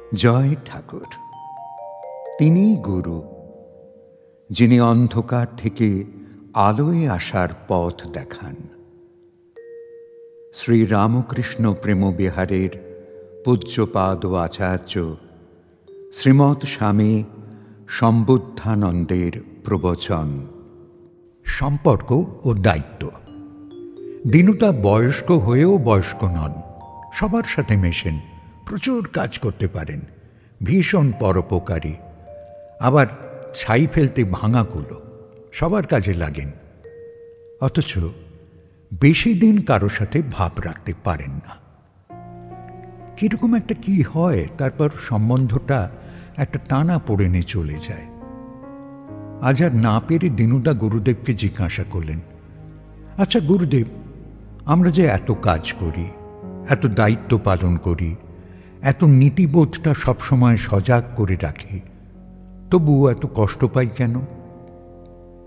জয় ঠাকুর। তিনিই গুরু, যিনি অন্ধকার থেকে আলোয় আসার পথ দেখান। শ্রী রামকৃষ্ণ প্রেমবিহারের পূজ্যপাদ ও আচার্য শ্রীমৎ স্বামী সম্বুদ্ধানন্দের প্রবচন। সম্পর্ক ও দায়িত্ব। দীনুদা বয়স্ক হয়েও বয়স্ক নন, সবার সাথে মেশেন, প্রচুর কাজ করতে পারেন, ভীষণ পরোপকারী, আবার ছাই ফেলতে ভাঙা কুলো, সবার কাজে লাগেন। অথচ বেশি দিন কারো সাথে ভাব রাখতে পারেন না। কিরকম একটা কি হয়, তারপর সম্বন্ধটা একটা টানা পড়ে চলে যায়। আজ আর না পেরে দীনুদা গুরুদেবকে জিজ্ঞাসা করলেন, আচ্ছা গুরুদেব, আমরা যে এত কাজ করি, এত দায়িত্ব পালন করি, এত নীতিবোধটা সবসময় সজাগ করে রাখি, তবুও এত কষ্ট পাই কেন?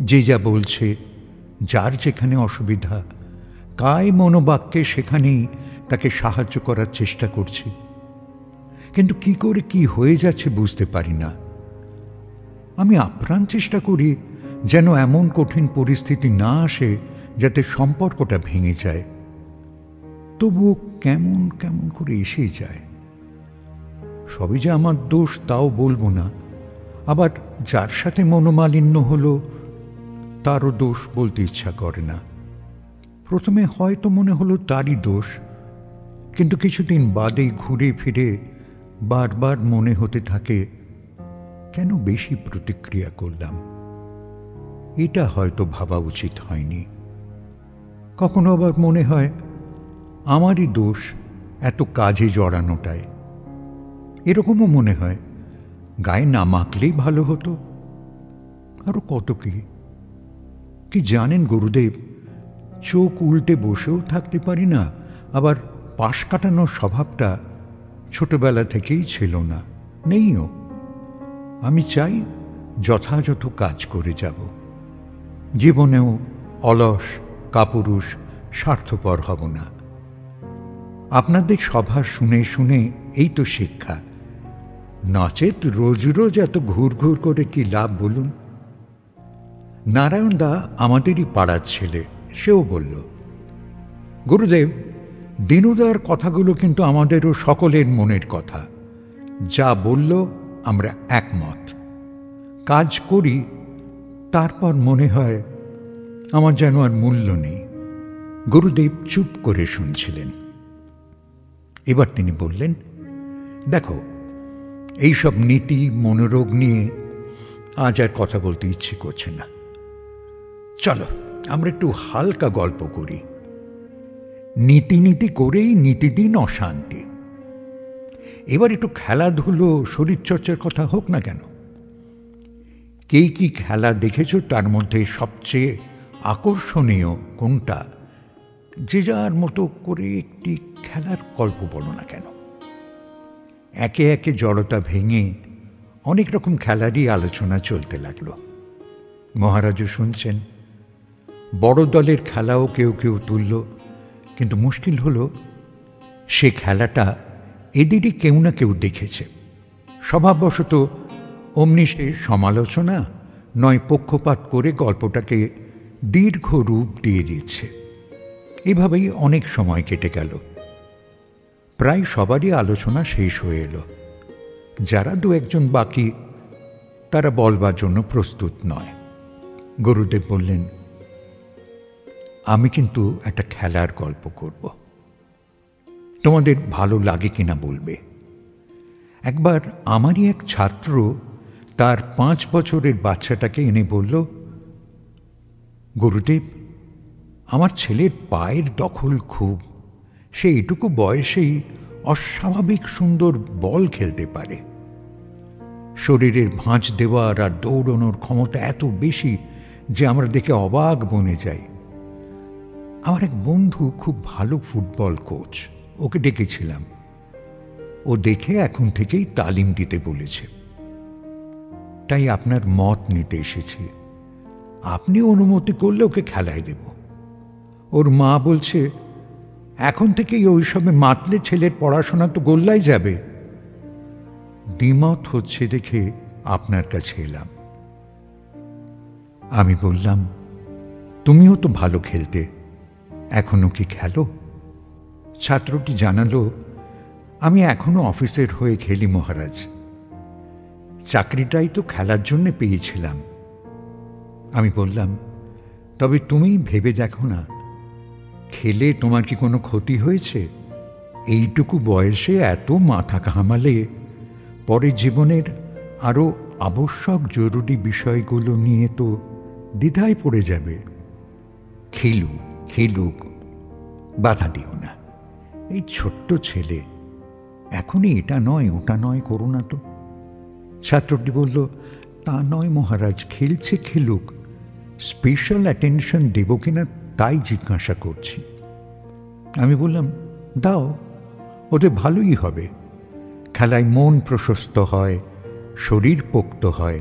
যে যা বলছে, যার যেখানে অসুবিধা, কায় মনোবাক্যে সেখানেই তাকে সাহায্য করার চেষ্টা করছি, কিন্তু কি করে কি হয়ে যাচ্ছে বুঝতে পারি না। আমি আপ্রাণ চেষ্টা করি যেন এমন কঠিন পরিস্থিতি না আসে যাতে সম্পর্কটা ভেঙে যায়, তবুও কেমন কেমন করে এসে যায়। সবই যে আমার দোষ তাও বলবো না, আবার যার সাথে মনোমালিন্য হলো তারও দোষ বলতে ইচ্ছা করে না। প্রথমে হয়তো মনে হলো তারই দোষ, কিন্তু কিছুদিন বাদেই ঘুরে ফিরে বারবার মনে হতে থাকে, কেন বেশি প্রতিক্রিয়া করলাম? এটা হয়তো ভাবা উচিত হয়নি। কখনো আবার মনে হয় আমারই দোষ এত কাজে জড়ানোটায়। এরকমও মনে হয় গায়ে না মাখলেই ভালো হতো। আরো কত কি জানেন গুরুদেব, চোখ উল্টে বসেও থাকতে পারি না, আবার পাশ কাটানোর স্বভাবটা ছোটবেলা থেকেই ছিল না, নেইও। আমি চাই যথাযথ কাজ করে যাব, জীবনেও অলস, কাপুরুষ, স্বার্থপর হব না। আপনাদের সভা শুনে শুনে এই তো শিক্ষা, নচেত রোজ রোজ এত ঘুর ঘুর করে কি লাভ বলুন? নারায়ণদা আমাদেরই পাড়ার ছেলে, সেও বলল, গুরুদেব, দীনুদার কথাগুলো কিন্তু আমাদেরও সকলের মনের কথা। যা বলল আমরা একমত, কাজ করি, তারপর মনে হয় আমার যেন আর মূল্য নেই। গুরুদেব চুপ করে শুনছিলেন। এবার তিনি বললেন, দেখো, এইসব নীতি মনোরোগ নিয়ে আজ আর কথা বলতে ইচ্ছে করছে না। চলো আমরা একটু হালকা গল্প করি। নীতি নীতি করেই নীতিদিন অশান্তি। এবার একটু খেলাধুলো, শরীরচর্চার কথা হোক না কেন? কে কি খেলা দেখেছ, তার মধ্যে সবচেয়ে আকর্ষণীয় কোনটা? যে যার মতো করে একটি খেলার গল্প বলো না কেন। একে একে জড়তা ভেঙে অনেক রকম খেলারই আলোচনা চলতে লাগলো। মহারাজও শুনছেন। বড় দলের খেলাও কেউ কেউ তুলল, কিন্তু মুশকিল হলো সে খেলাটা এদেরই কেউ না কেউ দেখেছে। স্বভাববশত অমনি সে সমালোচনা নয় পক্ষপাত করে গল্পটাকে দীর্ঘ রূপ দিয়ে দিচ্ছে। এভাবেই অনেক সময় কেটে গেল। প্রায় সবারই আলোচনা শেষ হয়ে এলো। যারা দু একজন বাকি, তারা বলবার জন্য প্রস্তুত নয়। গুরুদেব বললেন, আমি কিন্তু একটা খেলার গল্প করব, তোমাদের ভালো লাগে কিনা বলবে। একবার আমারই এক ছাত্র তার 5 বছরের বাচ্চাটাকে এনে বলল, গুরুদেব, আমার ছেলের পায়ের দখল খুব, সে এটুকু বয়সেই অস্বাভাবিক সুন্দর বল খেলতে পারে। শরীরের ভাঁজ দেওয়ার আর দৌড়ানোর ক্ষমতা এত বেশি যে আমরা দেখে অবাক বনে যাই। আমার এক বন্ধু খুব ভালো ফুটবল কোচ, ওকে ডেকেছিলাম। ও দেখে এখন থেকেই তালিম দিতে বলেছে। তাই আপনার মত নিতে এসেছি। আপনি অনুমতি করলে ওকে খেলায় দেব। ওর মা বলছে, এখন থেকেই ওইসবে মাতলে ছেলের পড়াশোনা তো গোল্লায় যাবে। দ্বিমত হচ্ছে দেখে আপনার কাছে এলাম। আমি বললাম, তুমিও তো ভালো খেলতে, এখনো কি খেলো? ছাত্রটি জানালো, আমি এখনো অফিসের হয়ে খেলি মহারাজ। চাকরিটাই তো খেলার জন্য পেয়েছিলাম। আমি বললাম, তবে তুমি ভেবে দেখো না, খেলে তোমার কি কোনো ক্ষতি হয়েছে? এইটুকু বয়সে এত মাথা ঘামালে পরে জীবনের আরও আবশ্যক জরুরি বিষয়গুলো নিয়ে তো দ্বিধায় পড়ে যাবে। খেলুক, বাধা দিও না। এই ছোট্ট ছেলে, এখনই এটা নয় ওটা নয় করো না তো। ছাত্রটি বলল, তা নয় মহারাজ, খেলছে খেলুক, স্পেশাল অ্যাটেনশন দেব কিনা তাই জিজ্ঞাসা করছি। আমি বললাম, দাও, ওদের ভালোই হবে। খেলায় মন প্রশস্ত হয়, শরীর পোক্ত হয়,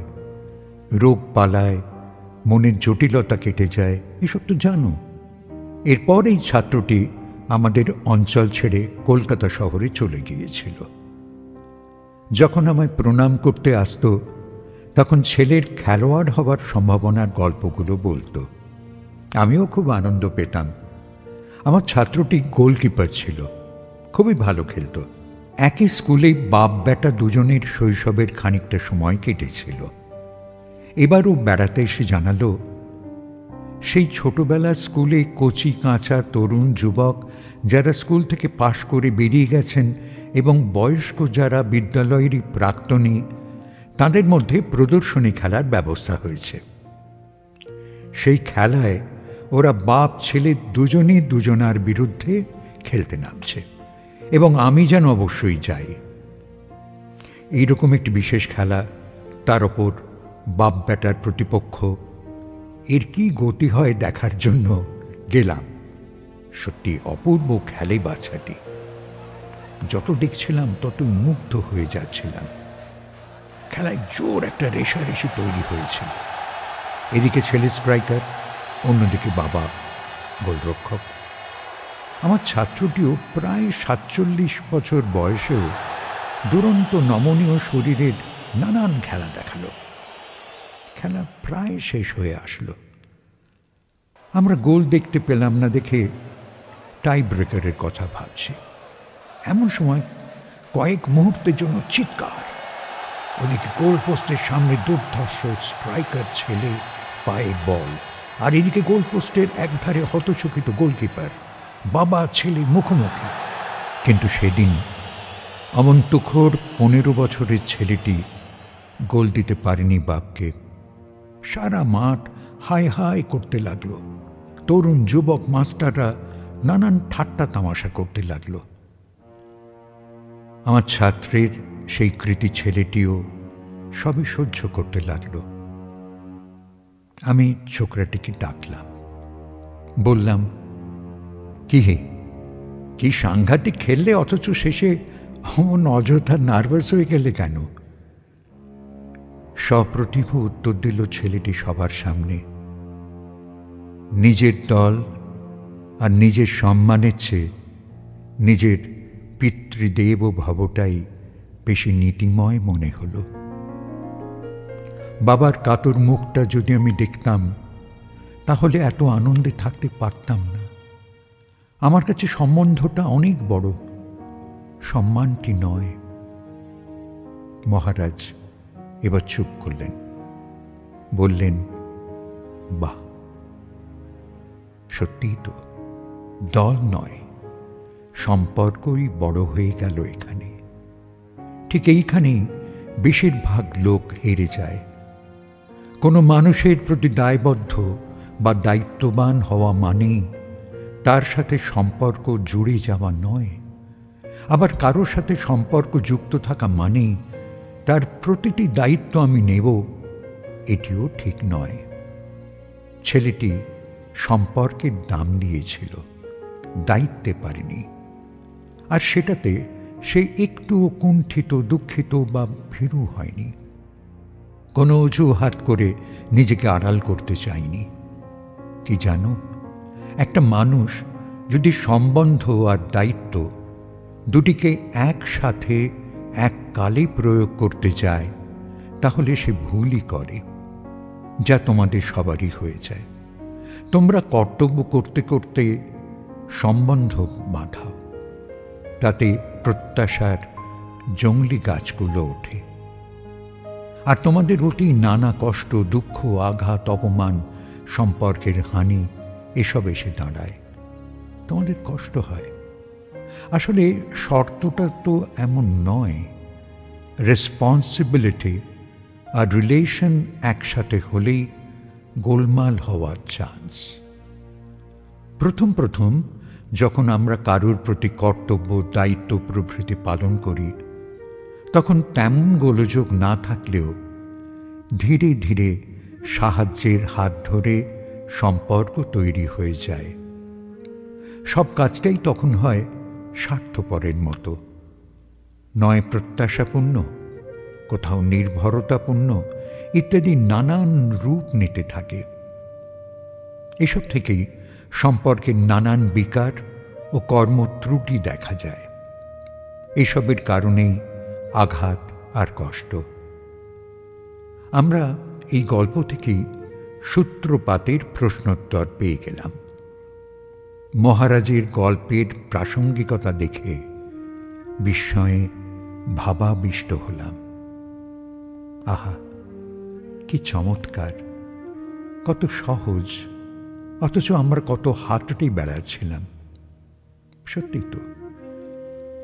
রোগ পালায়, মনের জটিলতা কেটে যায়, এসব তো জানো। এরপর এই ছাত্রটি আমাদের অঞ্চল ছেড়ে কলকাতা শহরে চলে গিয়েছিল। যখন আমায় প্রণাম করতে আসতো তখন ছেলের খেলোয়াড় হবার সম্ভাবনার গল্পগুলো বলতো। আমিও খুব আনন্দ পেতাম। আমার ছাত্রটি গোলকিপার ছিল, খুবই ভালো খেলত। একই স্কুলেই বাপ বেটা দুজনের শৈশবের খানিকটা সময় কেটেছিল। এবারও বেড়াতে এসে জানালো, সেই ছোটবেলার স্কুলে কচি কাঁচা তরুণ যুবক যারা স্কুল থেকে পাশ করে বেরিয়ে গেছেন এবং বয়স্ক যারা বিদ্যালয়েরই প্রাক্তনী, তাদের মধ্যে প্রদর্শনী খেলার ব্যবস্থা হয়েছে। সেই খেলায় ওরা বাপ ছেলে দুজনই দুজনার বিরুদ্ধে খেলতে নামছে এবং আমি যেন অবশ্যই যাই। এইরকম একটি বিশেষ খেলা, তার ওপর বাপ বেটার প্রতিপক্ষ, এর কি গতি হয় দেখার জন্য গেলাম। সত্যি অপূর্ব খেলে বাচ্চাটি। যত দেখছিলাম তত মুগ্ধ হয়ে যাচ্ছিলাম। খেলায় জোর একটা রেষারেষি তৈরি হয়েছিল। এদিকে ছেলে স্ট্রাইকার, অন্যদিকে বাবা গোলরক্ষক। আমার ছাত্রটিও প্রায় 47 বছর বয়সেও দুরন্ত নমনীয় শরীরের নানান খেলা দেখালো। খেলা প্রায় শেষ হয়ে আসলো। আমরা গোল দেখতে পেলাম না দেখে টাই ব্রেকারের কথা ভাবছি। এমন সময় কয়েক মুহূর্তের জন্য চিৎকার। ওদিকে গোল পোস্টের সামনে দুর্ধর্ষ স্ট্রাইকার ছেলে, পায়ে বল, আর এদিকে গোল পোস্টের একধারে হতচকিত গোলকিপার, বাবা ছেলে মুখোমুখি। কিন্তু সেদিন অমন তুখোড় 15 বছরের ছেলেটি গোল দিতে পারেনি বাপকে। সারা মাঠ হাই হাই করতে লাগলো। তরুণ যুবক মাস্টাররা নানান ঠাট্টা তামাশা করতে লাগলো। আমার ছাত্রের সেই কৃতি ছেলেটিও সবই সহ্য করতে লাগলো। আমি ছোকরাটিকে ডাকলাম, বললাম, কি হে, কি সাংঘাতিক খেললে, অথচ শেষে অমন অযথা নার্ভাস হয়ে গেলে কেন? সপ্রতিভ উত্তর দিল ছেলেটি সবার সামনে, নিজের দল আর নিজের সম্মানের চেয়ে নিজের পিতৃদেব ভবটাই বেশি নীতিময় মনে হলো। বাবার কাতর মুখটা যদি আমি দেখতাম তাহলে এত আনন্দে থাকতে পারতাম না। আমার কাছে সম্বন্ধটা অনেক বড়, সম্মানটি নয়। মহারাজ এবার চুপ করলেন, বললেন, বাহ, সত্যিই তো দল নয়, সম্পর্কই বড় হয়ে গেল এখানে। ঠিক এইখানেই বেশিরভাগ লোক হেরে যায়। কোনো মানুষের প্রতি দায়বদ্ধ বা দায়িত্ববান হওয়া মানেই তার সাথে সম্পর্ক জুড়ে যাওয়া নয়। আবার কারোর সাথে সম্পর্ক যুক্ত থাকা মানেই তার প্রতিটি দায়িত্ব আমি নেব, এটিও ঠিক নয়। ছেলেটি সম্পর্কের দাম দিয়েছিল, দায়িত্বে পারেনি। আর সেটাতে সে একটুও কুণ্ঠিত, দুঃখিত বা ভীরু হয়নি। কোনো অজুহাত করে নিজেকে আড়াল করতে চায়নি। কি জানো, একটা মানুষ যদি সম্বন্ধ আর দায়িত্ব দুটিকে একসাথে এককালে প্রয়োগ করতে চায় তাহলে সে ভুলই করে, যা তোমাদের সবারই হয়ে যায়। তোমরা কর্তব্য করতে করতে সম্বন্ধ বাঁধাও, তাতে প্রত্যাশার জংলি গাছগুলো ওঠে। আর তোমাদের অতি নানা কষ্ট, দুঃখ, আঘাত, অপমান, সম্পর্কের হানি এসব এসে দাঁড়ায়। তোমাদের কষ্ট হয়। আসলে শর্তটা তো এমন নয়। রেসপন্সিবিলিটি আর রিলেশন একসাথে হলেই গোলমাল হওয়ার চান্স। প্রথম প্রথম যখন আমরা কারোর প্রতি কর্তব্য, দায়িত্ব প্রভৃতি পালন করি, তখন তেমন গোলযোগ না থাকলেও ধীরে ধীরে সাহায্যের হাত ধরে সম্পর্ক তৈরি হয়ে যায়। সব কাজটাই তখন হয় স্বার্থপরের মতো, নয় প্রত্যাশাপূর্ণ, কোথাও নির্ভরতাপূর্ণ ইত্যাদি নানান রূপ নিতে থাকে। এসব থেকেই সম্পর্কের নানান বিকার ও কর্মত্রুটি দেখা যায়। এসবের কারণেই আঘাত আর কষ্ট। আমরা এই গল্প থেকেই সূত্রপাতের প্রশ্নোত্তর পেয়ে গেলাম। মহারাজের গল্পের প্রাসঙ্গিকতা দেখে বিস্ময়ে ভাবাবিষ্ট হলাম। আহা, কি চমৎকার, কত সহজ, অথচ আমরা কত হাতটি বেড়াচ্ছিলাম। সত্যি তো,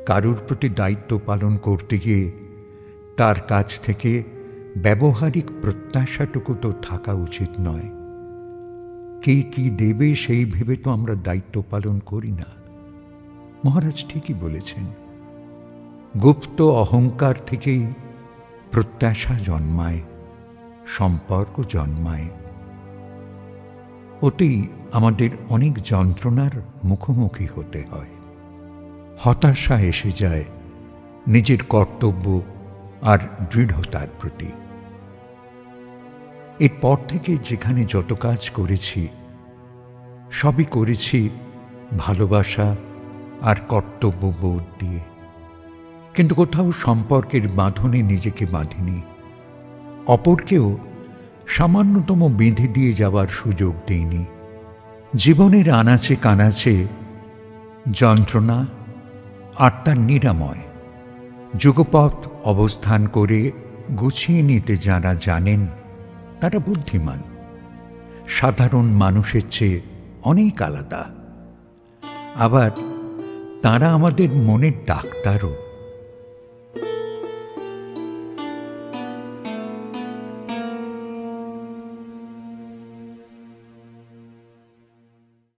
কারুর প্রতি দায়িত্ব পালন করতে গিয়ে তার কাছ থেকে ব্যবহারিক প্রত্যাশাটুকু তো থাকা উচিত নয়। কে কি দেবে সেই ভেবে তো আমরা দায়িত্ব পালন করি না। মহারাজ ঠিকই বলেছেন, গুপ্ত অহংকার থেকেই প্রত্যাশা জন্মায়, সম্পর্ক জন্মায়। ওতেই আমাদের অনেক যন্ত্রণার মুখোমুখি হতে হয়। হতাশা এসে যায় নিজের কর্তব্য আর দৃঢ়তার প্রতি। এরপর থেকে যেখানে যত কাজ করেছি, সবই করেছি ভালোবাসা আর কর্তব্যবোধ দিয়ে, কিন্তু কোথাও সম্পর্কের বাঁধনে নিজেকে বাঁধিনি। অপরকেও সামান্যতম বেঁধে দিয়ে যাওয়ার সুযোগ দেইনি। জীবনের আনাচে কানাচে যন্ত্রণা আর তার নিরাময় যুগপৎ অবস্থান করে গুছিয়ে নিতে যারা জানেন তারা বুদ্ধিমান, সাধারণ মানুষের চেয়ে অনেক আলাদা। আবার তারা আমাদের মনের ডাক্তারও।